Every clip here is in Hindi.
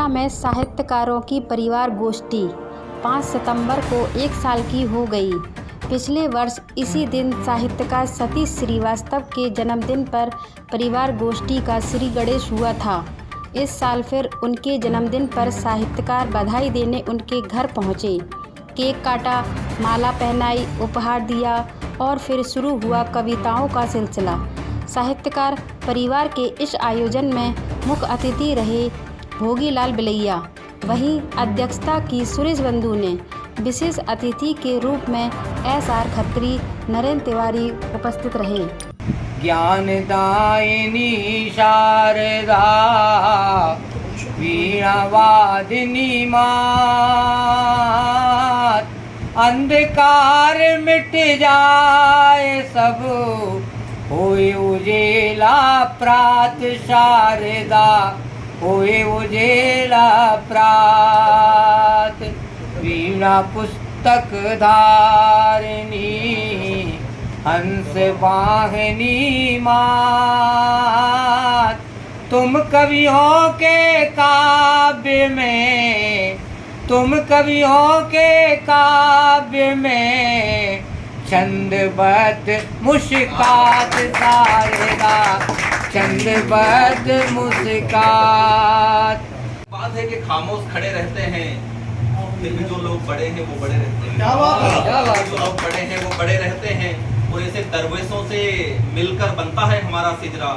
में साहित्यकारों की परिवार गोष्ठी 5 सितंबर को 1 साल की हो गई। पिछले वर्ष इसी दिन साहित्यकार सतीश श्रीवास्तव के जन्मदिन पर परिवार गोष्ठी का श्री गणेश हुआ था। इस साल फिर उनके जन्मदिन पर साहित्यकार बधाई देने उनके घर पहुँचे, केक काटा, माला पहनाई, उपहार दिया और फिर शुरू हुआ कविताओं का सिलसिला। साहित्यकार परिवार के इस आयोजन में मुख्य अतिथि रहे भोगीलाल बिलैया। वहीं अध्यक्षता की सुरेश बंधु ने। विशेष अतिथि के रूप में SR खत्री, नरेंद्र तिवारी उपस्थित रहे। ज्ञानदायिनी शारदा वीणावादिनी मात, अंधकार मिट जाए सब होए उजेला प्रात शारदा, होए उजेला प्रात। वीणा पुस्तक धारिणी हंस वाहिनी मात, तुम कवियों के काव्य में, तुम कवियों के काव्य में छंदबद्ध मुस्कात शारदा, छंदबद्ध मुस्कात। बात है कि खामोश खड़े रहते हैं, फिर भी जो लोग बड़े हैं वो बड़े रहते हैं। जो लोग बड़े हैं वो बड़े रहते हैं। और ऐसे दरवेशों से मिलकर बनता है हमारा सिजरा,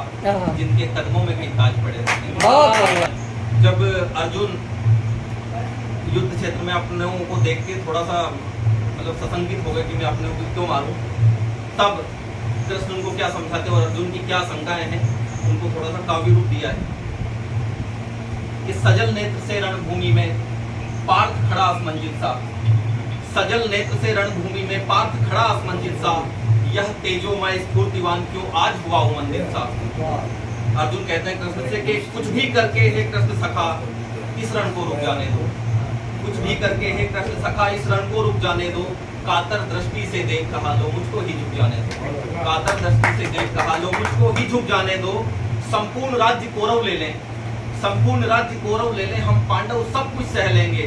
जिनके कदमों में कहीं ताज पड़े रहते हैं। जब अर्जुन युद्ध क्षेत्र में अपने को देख के थोड़ा सा मतलब सशंकित हो गए कि मैं अपने को क्यों मारूं, तब कृष्ण उनको क्या समझाते और अर्जुन की क्या शंकाएं हैं, उनको थोड़ा सा काव्य रूप दिया है। कि सजल नेत्र से रणभूमि में पार्थ खड़ा असमंजित सा, सजल नेत्र से रणभूमि में पार्थ खड़ा असमंजित सा, यह तेजोमय स्फूर्तिवान क्यों आज हुआ हूं मंदिर सा। अर्जुन कहते हैं कृष्ण से कि कुछ भी करके हे कृष्ण सखा इस रण को रुक जाने दो, कुछ भी करके हे कृष्ण सखा इस रण को रुक जाने दो। कातर दृष्टि से देख कहा लो मुझको ही झुक जाने दो, कातर दृष्टि से देख कहा लो मुझको ही झुक जाने दो। संपूर्ण राज्य कौरव ले लें, संपूर्ण राज्य कौरव ले लें, हम पांडव सब कुछ सह लेंगे।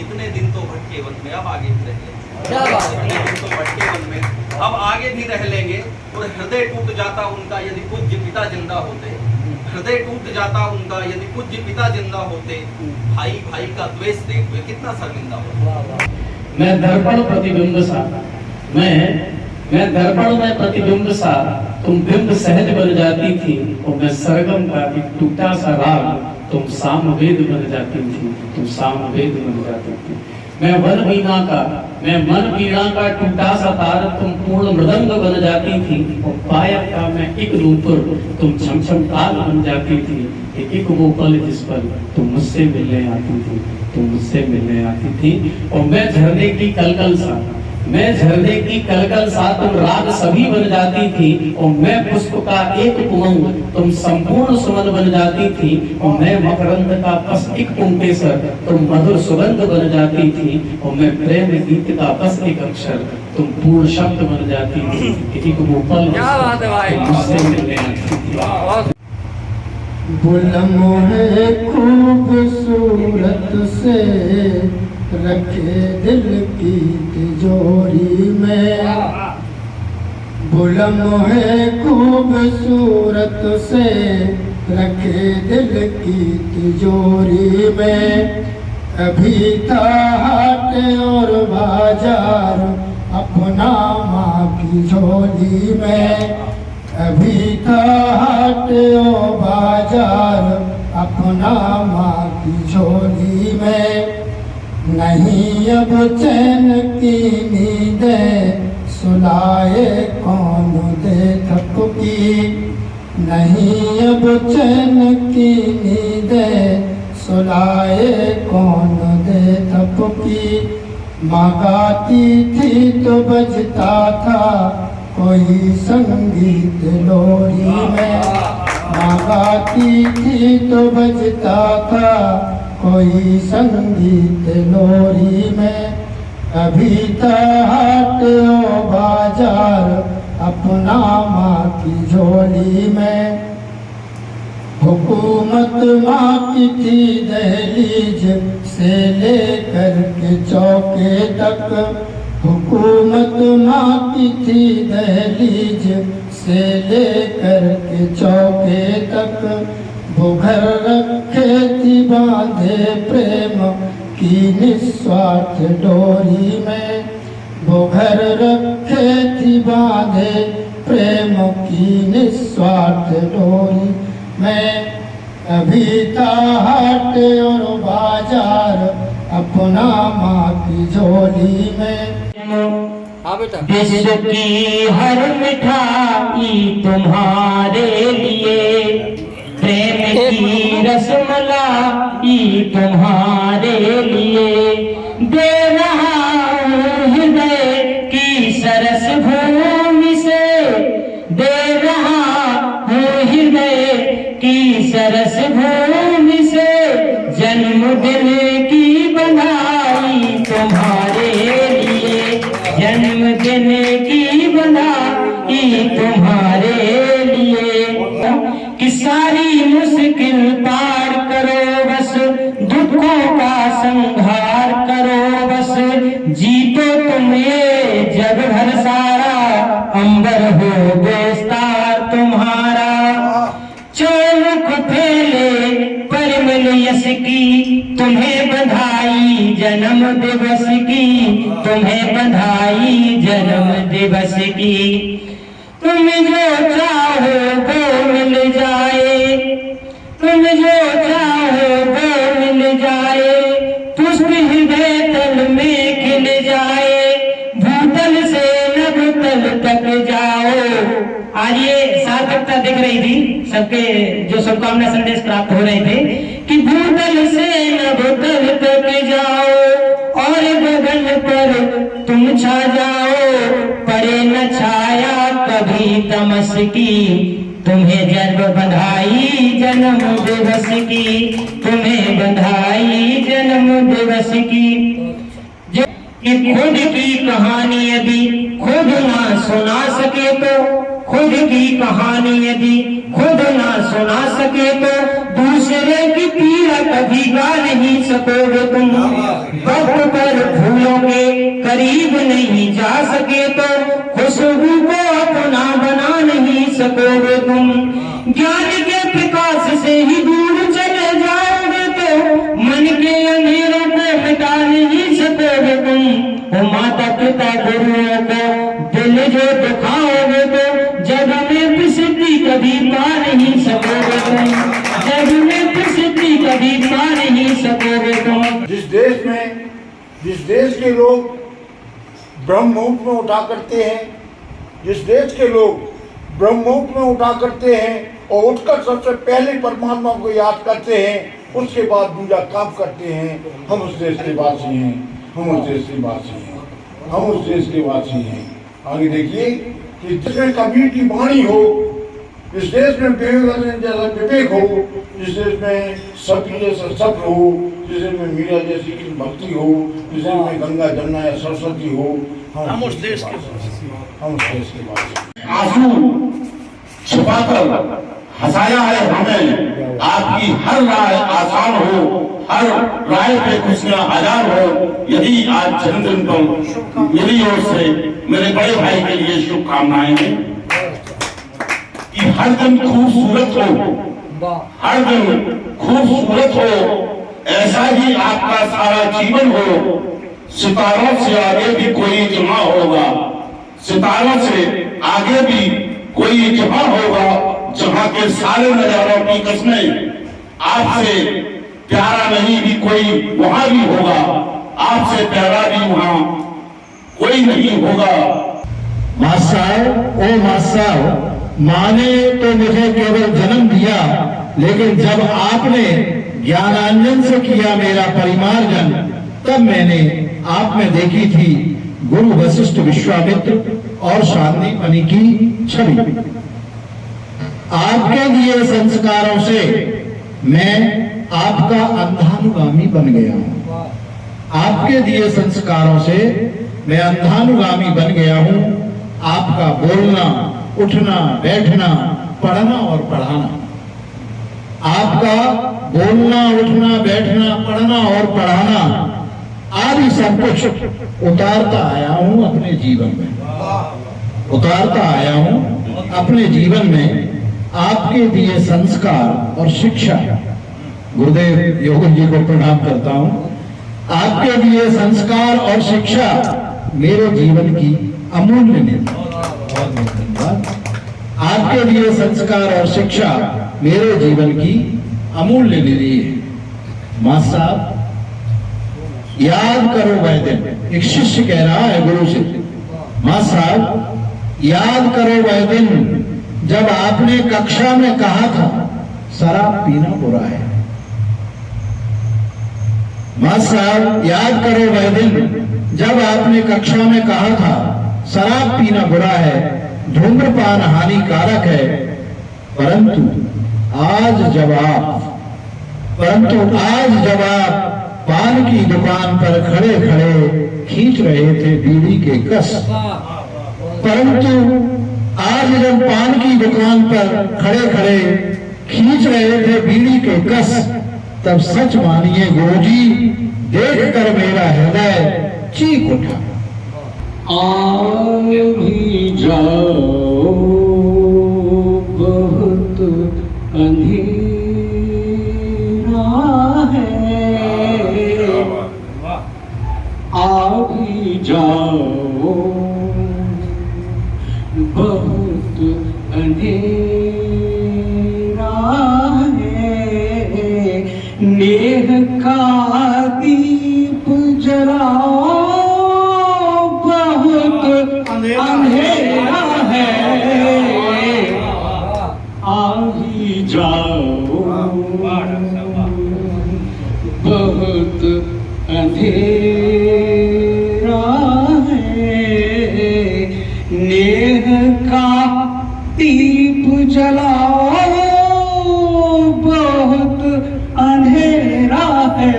इतने दिन तो भटके वन में, अब आगे भी रह लेंगे। इतने दिन तो भटके वन में, अब आगे भी रह लेंगे। और हृदय टूट जाता उनका यदि पूज्य पिता जिंदा होते, हृदय टूट जाता उनका यदि पूज्य पिता जिंदा होते। भाई भाई का द्वेष देख हुए कितना शर्मिंदा होता। मैं दर्पण प्रतिबिंब सा, मैं दर्पण में प्रतिबिंब सा, तुम बिंब सहज बन जाती थी। और मैं सरगम का एक टूटा सा राग, तुम सामवेद बन जाती थी, तुम सामवेद बन जाती थी। मैं मन वीणा का टूटा सा तार, तुम पूर्ण मृदंग बन जाती थी। और पायक का मैं एक नूपुर, तुम छम छम ताल बन जाती थी। एक वो पल जिस पर तुम मुझसे मिलने आती थी, तुम मुझसे मिलने आती थी। और मैं झरने की कलकल सा, मैं झरने की कलकल सा, तुम राग सभी बन जाती थी। और मैं पुष्प का एक उमंग, तुम संपूर्ण सुमन बन जाती थी। और मैं मकरंद का बस एक पुंकेसर, तुम मधुर सुगंध बन जाती थी। और मैं प्रेम गीत का बस एक अक्षर, तुम पूर्ण शब्द बन जाती थी। एक वो पल मुझसे मिलने आती थी। बुलम है खूबसूरत से रखे दिल की तिजोरी में, बुलम है खूबसूरत से रखे दिल की तिजोरी में। अभी था हाट और बाजार अपना माँ की झोली में, अभी था हाट और बाजार अपना माँ की झोली में। नहीं अब चैन की नींदें सुलाए कौन दे थपकी, नहीं अब चैन की नींदें सुलाए कौन दे थपकी। माँ गाती थी तो बजता था कोई संगीत लोरी में, माँ गाती थी तो बजता था कोई संगीत लोरी में। अभी था हाट ओ बाजार अपना माँ की झोली में। हुकूमत माँ की थी दहलीज से लेकर के चौके तक, हुकूमत माँ की थी दहलीज से लेकर के चौके तक, वो घर रखे थी बांधे प्रेम की निस्वार्थ डोरी में, वो घर रखे थी बांधे प्रेम की निस्वार्थ डोरी में। अभी था हाट और बाजार अपना माँ की झोली में। हाँ बेटा। विश्व की हर मिठाई तुम्हारे लिए, प्रेम की रसमलाई तुम्हारे लिए, दे रहा हूँ हृदय की सरस भूमि से, दे रहा हूँ हृदय की सरस भूमि से, जन्मदिन की बधाई तुम्हारे लिए, जन्मदिन की बधाई तुम्हारे लिए। कि सारी मुश्किल पार करो बस, दुखों का संहार करो बस, जीतो तुम्हें जग भर सारा, अंबर हो बेस्तार तुम्हारा। चौमुख फैले परिमल यश की, तुम्हें बधाई जन्म दिवस की, तुम्हें बधाई जन्म दिवस की। तुम जो चाहो वो मिल जाए, तुम जो चाहो वो मिल जाए, पुष्प हृदय तल में खिल जाए, भूतल से नभतल तक जाओ। आज ये सार्थकता दिख रही थी सबके, जो शुभकामना संदेश प्राप्त हो रहे थे कि भूतल से नभतल तक जाओ और गगन पर तुम छा जाओ, पड़े न छाया कभी तमस की, तुम्हें जन्म बधाई जन्म दिवस की, तुम्हें बधाई जन्म दिवस की। जो कि खुद की कहानी यदि खुद ना सुना सके तो, खुद की कहानी यदि खुद ना सुना सके तो, दूसरे की पीड़ा कभी गा नहीं सकोगे तुम। वक्त पर फूलों के करीब नहीं जा सके तो, खुशबू को अपना बना नहीं सकोगे तुम। ज्ञान के प्रकाश से ही दूर चले जाओगे तो, मन के अंधेरों को मिटा नहीं सकोगे तुम। वो माता पिता गुरुओं को दिल जो दिखाओगे तो, जग में प्रसिद्धि कभी पा नहीं सकोगे तुम, जग में प्रसिद्धि कभी पा नहीं सकोगे तुम। जिस देश के लोग ब्रह्म मुहूर्त में उठा करते हैं, जिस देश के लोग ब्रह्म मुहूर्त में उठा करते हैं और उठकर सबसे पहले परमात्मा को याद करते हैं, उसके बाद दूसरा काम करते हैं, हम उस देश के वासी हैं, हम उस देश के वासी हैं, हम उस देश के वासी हैं। आगे देखिए कि जिसमें कबीर की वाणी हो, जिस देश में विवेकानंद जैसा विवेक हो, जिस देश में सती जैसा सत्य हो, जिस देश में मीरा जैसी की भक्ति हो, जिस देश में गंगा जमुना या सरस्वती हो, हम उस देश के हम उस देश के वासी। आंसू छुपाकर हंसाया है हमें, आपकी हर राय आसान हो, हर राय पे खुशियां हजार हो, यही आज जन्मदिन पर मेरी ओर से मेरे बड़े भाई के लिए शुभकामनाएं हैं कि हर दिन खूबसूरत हो, हर दिन खूबसूरत हो, ऐसा ही आपका सारा जीवन हो। सितारों से आगे भी कोई इज्तिमा होगा, सितारों से आगे भी कोई इज्तिमा होगा, जहाँ के सारे नजारों की कसमें आपसे प्यारा नहीं भी कोई वहां भी होगा, आपसे प्यारा भी वहां कोई नहीं होगा। मास्टर, माँ ने तो मुझे केवल जन्म दिया, लेकिन जब आपने ज्ञानांजन से किया मेरा परिमार्जन, तब मैंने आप में देखी थी गुरु वशिष्ठ विश्वामित्र और शांतिमणि की छवि। आपके दिए संस्कारों से मैं आपका अंधानुगामी बन गया हूँ, आपके दिए संस्कारों से मैं अंधानुगामी बन गया हूँ। आपका बोलना, उठना, बैठना, पढ़ना और पढ़ाना, आपका बोलना, उठना, बैठना, पढ़ना और पढ़ाना आदि सब कुछ उतारता आया हूं अपने जीवन में, उतारता आया हूं अपने जीवन में आपके दिए संस्कार और शिक्षा। गुरुदेव योगी जी को प्रणाम करता हूं। आपके दिए संस्कार और शिक्षा मेरे जीवन की अमूल्य निधि। आपके लिए संस्कार और शिक्षा मेरे जीवन की अमूल्य निधि है। मास्टर साहब, याद करो वह दिन, एक शिष्य कह रहा है गुरु से, मास्टर साहब याद करो वह दिन जब आपने कक्षा में कहा था शराब पीना बुरा है। मास्टर साहब याद करो वह दिन जब आपने कक्षा में कहा था शराब पीना बुरा है, धूम्रपान हानिकारक है। परंतु आज जब आप पान की दुकान पर खड़े खड़े खींच रहे थे बीड़ी के कस, परंतु आज जब पान की दुकान पर खड़े खड़े खींच रहे थे बीड़ी के कस, तब सच मानिए गुरुजी, देखकर मेरा हृदय चीख उठा। आ भी जाओ बहुत अंधेरा है, आ भी जाओ बहुत अंधेरा है, नेह का दीप जलाओ बहुत अंधेरा है, आ ही जाओ बहुत अंधेरा है, नेह का दीप जलाओ बहुत अंधेरा है,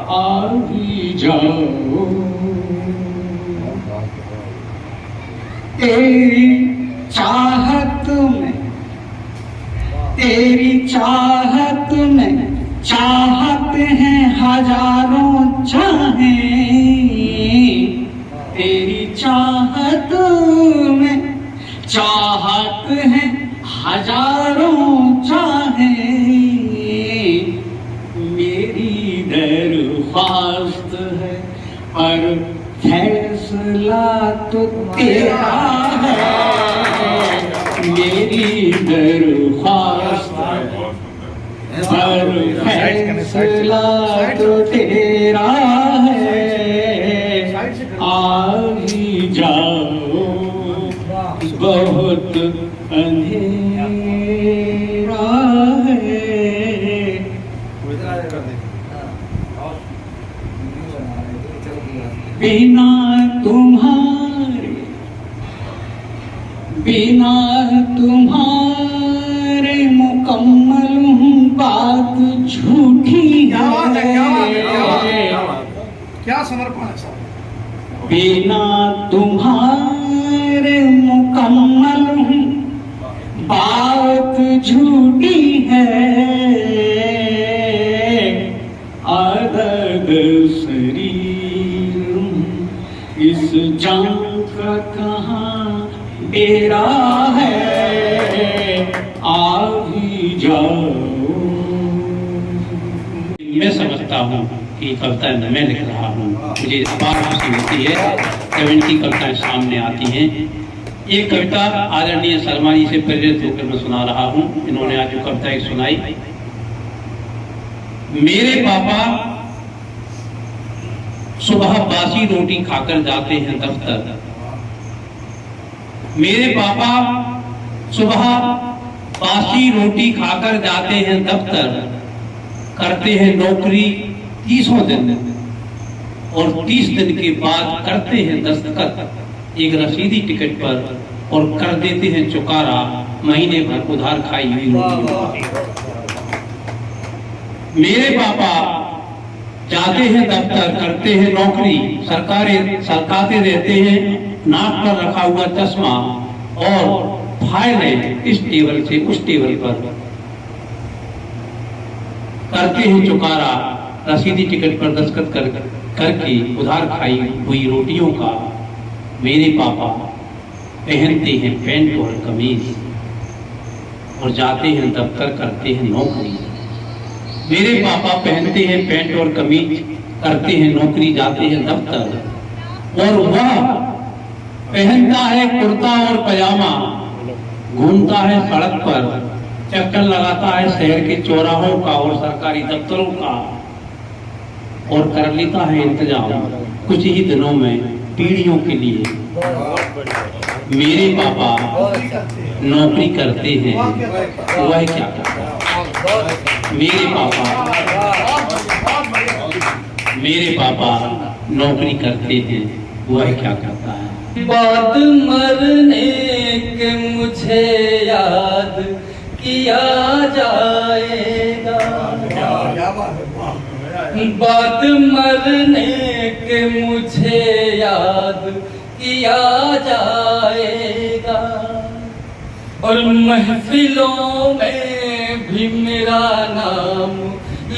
आ भी जाओ। तेरी चाहत में चाहते हैं हजारों चाहे, तेरी चाहत में चाहत है हजारों चाहे, मेरी दरख्वास्त है पर फैसला तो तेरा है, मेरी दरख्वास्त पर फैसला तो तेरा है, आ ही जाओ बहुत अंधेरा है। बिना तुम्हारे मुकम्मल बात झूठी है, क्या समर्पण है साहब। बिना तुम्हारे मुकम्मल बात झूठी है, आदर्द शरीर इस जान का कहाँ डेरा है, आ भी जाओ। मैं समझता हूँ कि कविता मैं लिख रहा हूँ, मुझे अपार खुशी होती है जब इनकी कविताएं सामने आती हैं। ये कविता आदरणीय शर्मा जी से प्रेरित होकर मैं सुना रहा हूँ। इन्होंने आज जो कविता एक सुनाई, मेरे पापा सुबह बासी रोटी खाकर जाते हैं दफ्तर, मेरे पापा सुबह बासी रोटी खाकर जाते हैं दफ्तर, करते हैं नौकरी 30 दिन और 30 दिन के बाद करते हैं दस्तखत एक रसीदी टिकट पर और कर देते हैं चुकारा महीने भर उधार खाई हुई रोटी। मेरे पापा जाते हैं दफ्तर, करते हैं नौकरी, सरकाते रहते हैं, नाक पर रखा हुआ चश्मा और फाइलें इस टेबल से उस टेबल पर करते हैं चुकारा, रसीदी टिकट पर दस्तखत करके उधार खाई हुई रोटियों का मेरे पापा पहनते हैं पैंट और कमीज और जाते हैं दफ्तर, करते हैं नौकरी। मेरे पापा पहनते हैं पैंट और कमीज, करते हैं नौकरी, जाते हैं दफ्तर, और वह पहनता है कुर्ता और पजामा, घूमता है सड़क पर, चक्कर लगाता है शहर के चौराहों का और सरकारी दफ्तरों का, और कर लेता है इंतजाम कुछ ही दिनों में पीढ़ियों के लिए। मेरे पापा नौकरी करते हैं, वह क्या करता है? मेरे पापा नौकरी करते हैं, वह क्या करता है? बात मरने के मुझे याद किया जाएगा, बात मरने के मुझे याद किया जाएगा, और महफिलों में भी मेरा नाम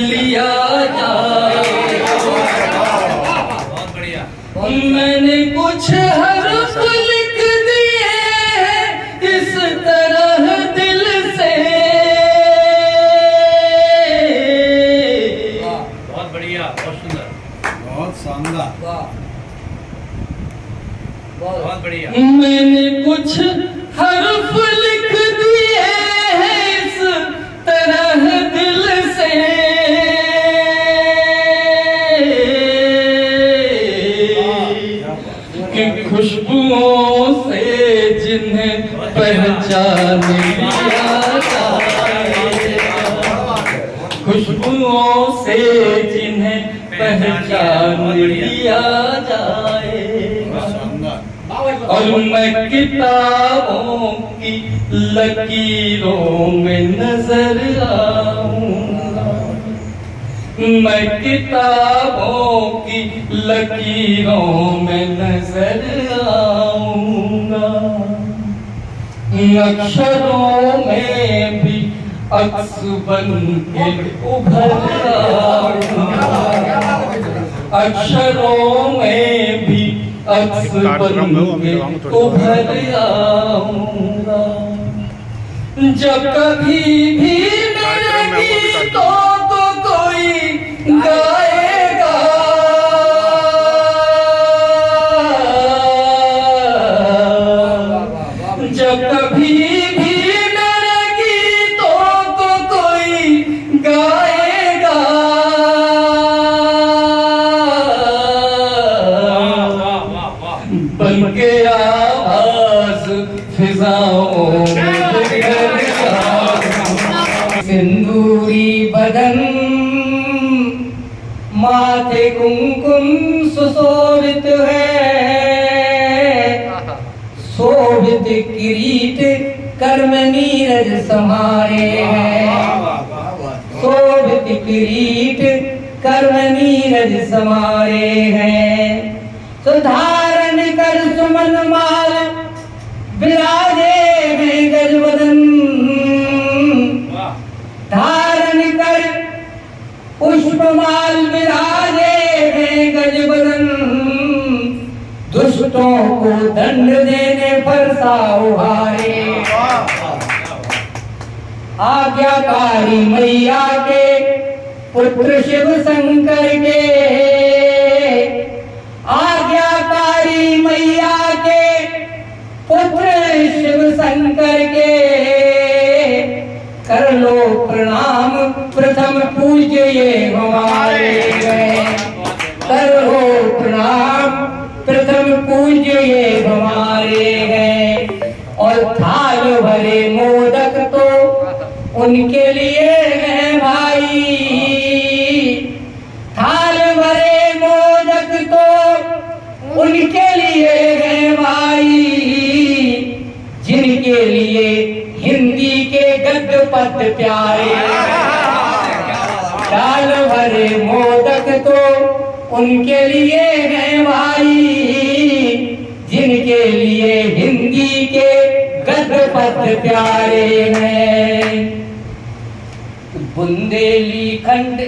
लिया जाएगा। मैंने कुछ हर्फ लिख दिए हैं इस तरह दिल से, बहुत बढ़िया, बहुत सुंदर, बहुत शानदार, बहुत बढ़िया। मैंने कुछ हर्फ लिख दिए हैं इस तरह दिल से, कि खुशबुओं से जिन्हें पहचान लिया जाएगा, खुशबुओं से जिन्हें पहचान लिया जाएगा, और मैं किताबों की लकीरों में नजर आऊंगा, मैं किताबों की लकीरों में नजर आऊंगा, अक्षरों में भी अक्स बन के उभर आऊंगा, अक्षरों में भी अक्स बन के उभर आऊंगा। जब कभी भी मेरे गीतों को कोई गाएगा, जब कभी भी मेरे गीतों को कोई गाएगा, बन के आवाज फिजाओं में बिखर सिंदूरी बदन माथे कुमकुम सुशोभित है, शोभित किरीट कर में नीरज समारे हैं, शोभित किरीट कर में नीरज समारे हैं, सुधारण कर सुमन माल विराजे हैं गजवदन, धारण कर पुष्पमाल विराजे हैं गजवदन, दुष्टों को दंड देने पर साउहारे, आज्ञाकारी मैया के पुत्र शिव शंकर के, आज्ञाकारी मैया के पुत्र शिव शंकर के, कर लो प्रणाम प्रथम पूज्य ये हमारे गए, कर लो प्रणाम प्रथम पूज्य ये हमारे हैं, और थाल भरे मोदक तो उनके लिए है भाई, थाल भरे मोदक तो उनके लिए है भाई, जिनके लिए हिंदी के गद्य पद प्यारे, थाल भरे मोदक तो उनके लिए है भाई, जिनके लिए हिंदी के गद्य पद प्यारे हैं। बुंदेलखंड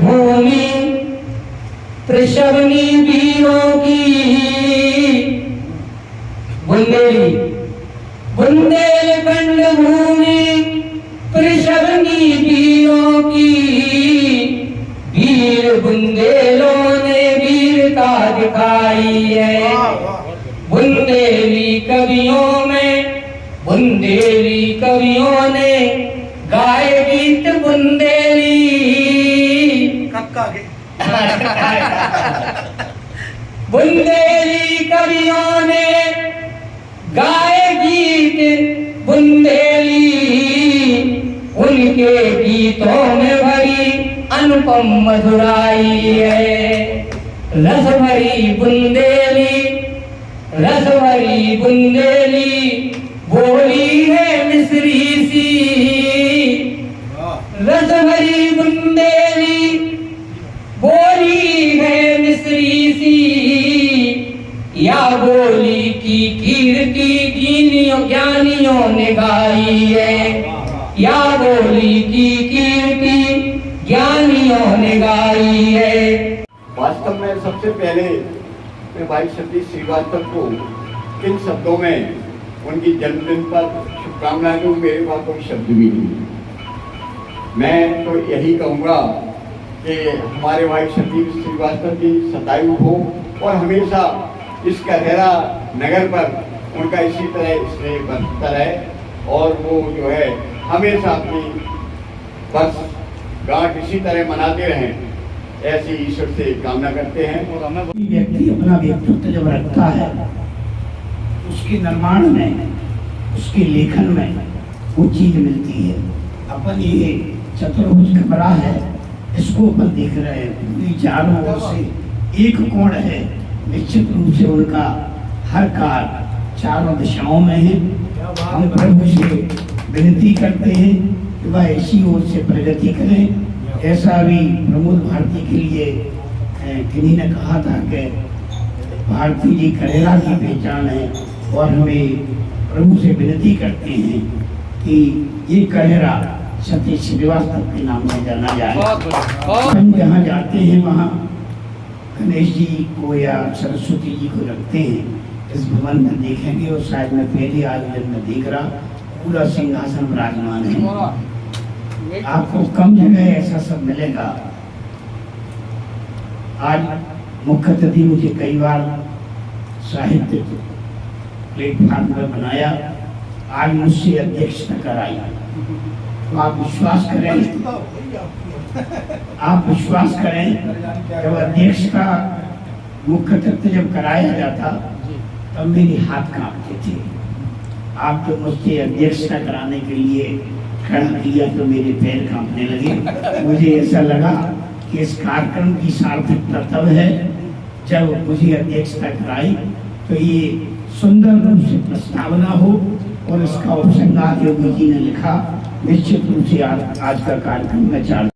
भूमि प्रशवनी वीरों की, बुंदेलखंड भूमि प्रशवनी वीरों की, वीर बुंदेलों ने वीरता दिखाई है। बुंदेली कवियों ने गाए गीत बुंदेली, बुंदेली कवियों ने गाए गीत बुंदेली, उनके गीतों में भरी अनुपम मधुराई है। रस भरी बुंदेली बोली है मिश्री सी, रस भरी बुंदेली बोली है मिश्री सी, या बोली की कीर्ति ज्ञानियों ने गाई है, या बोली की कीर्ति ज्ञानियों ने गाई है। वास्तव में सबसे पहले मैं भाई सतीश श्रीवास्तव को किन शब्दों में उनकी जन्मदिन पर शुभकामनाएं दूं, मेरे पास कोई शब्द भी नहीं। मैं तो यही कहूँगा कि हमारे भाई सतीश श्रीवास्तव जी सतायु हो और हमेशा इस करेरा नगर पर उनका इसी तरह स्नेह बरतता रहे और वो जो है हमेशा अपनी बस गांठ इसी तरह मनाते रहें, ऐसी ईश्वर से कामना करते हैं। व्यक्ति अपना व्यक्तित्व जब रखता है उसके निर्माण में, उसके लेखन में वो चीज मिलती है। अपन ये चतुर्भुज कमरा है, इसको अपन देख रहे हैं, पूरी चारों ओर से एक कोण है, निश्चित रूप से उनका हर कार्य चारों दिशाओं में है। हम प्रभु से विनती करते हैं कि वह इसी ओर से प्रगति करें। ऐसा भी प्रमोद भारती के लिए किन्हीं ने कहा था कि भारती जी करेला की पहचान है, और हमें प्रभु से विनती करते हैं कि ये करेरा सतीश श्रीवास्तव के नाम में जाना जाए। हम जहाँ जाते हैं वहाँ गणेश जी को या सरस्वती जी को रखते हैं। इस भवन में देखेंगे और शायद मैं पहले आयोजन में देख रहा, पूरा सिंहासन विराजमान है। आपको कम जगह ऐसा सब मिलेगा। आज मुख्य अतिथि मुझे कई बार साहित्य प्लेटफॉर्म पर बनाया, आज मुझसे अध्यक्षता कराई। तो आप विश्वास करें जब अध्यक्ष का मुख्य अतिथि जब कराया जाता तब मेरे हाथ कांपते थे। आप जो मुझसे अध्यक्षता कराने के लिए खड़ा किया तो मेरे पैर कांपने लगे। मुझे ऐसा लगा कि इस कार्यक्रम की सार्थकता तब है जब मुझे अध्यक्षता कराई तो ये सुंदर रूप से प्रस्तावना हो और इसका उपसंहार योगी जी ने लिखा। निश्चित रूप से आज का कार्यक्रम में चालू